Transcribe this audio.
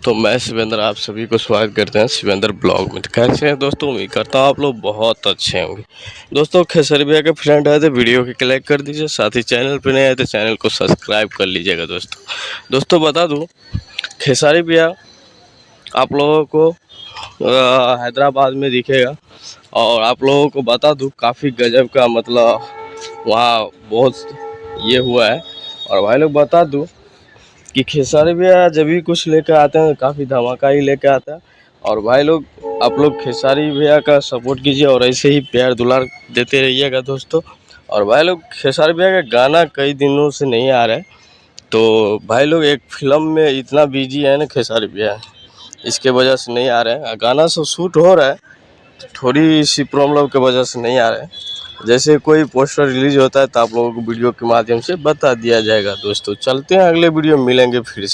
दोस्तों, मैं शिवेंद्र आप सभी को स्वागत करते हैं शिवेंद्र ब्लॉग में। तो कैसे हैं दोस्तों? उम्मीद करता हूँ आप लोग बहुत अच्छे होंगे। दोस्तों, खेसारी भैया के फ्रेंड आए तो वीडियो को लाइक कर दीजिए, साथ ही चैनल पर नए आए तो चैनल को सब्सक्राइब कर लीजिएगा। दोस्तों बता दूँ, खेसारी भैया आप लोगों को हैदराबाद में दिखेगा। और आप लोगों को बता दूँ, काफ़ी गजब का मतलब वहाँ बहुत ये हुआ है। और भाई लोग बता दूँ कि खेसारी भैया जब भी कुछ लेकर आते हैं काफ़ी धमाका ही लेकर आता है। और भाई लोग आप लोग खेसारी भैया का सपोर्ट कीजिए और ऐसे ही प्यार दुलार देते रहिएगा दोस्तों। और भाई लोग खेसारी भैया का गाना कई दिनों से नहीं आ रहा है, तो भाई लोग एक फिल्म में इतना बिजी है ना खेसारी भैया, इसके वजह से नहीं आ रहे हैं। गाना सब शूट हो रहा है, थोड़ी सी प्रॉब्लम की वजह से नहीं आ रहे हैं। जैसे कोई पोस्टर रिलीज होता है तो आप लोगों को वीडियो के माध्यम से बता दिया जाएगा। दोस्तों चलते हैं, अगले वीडियो में मिलेंगे फिर से।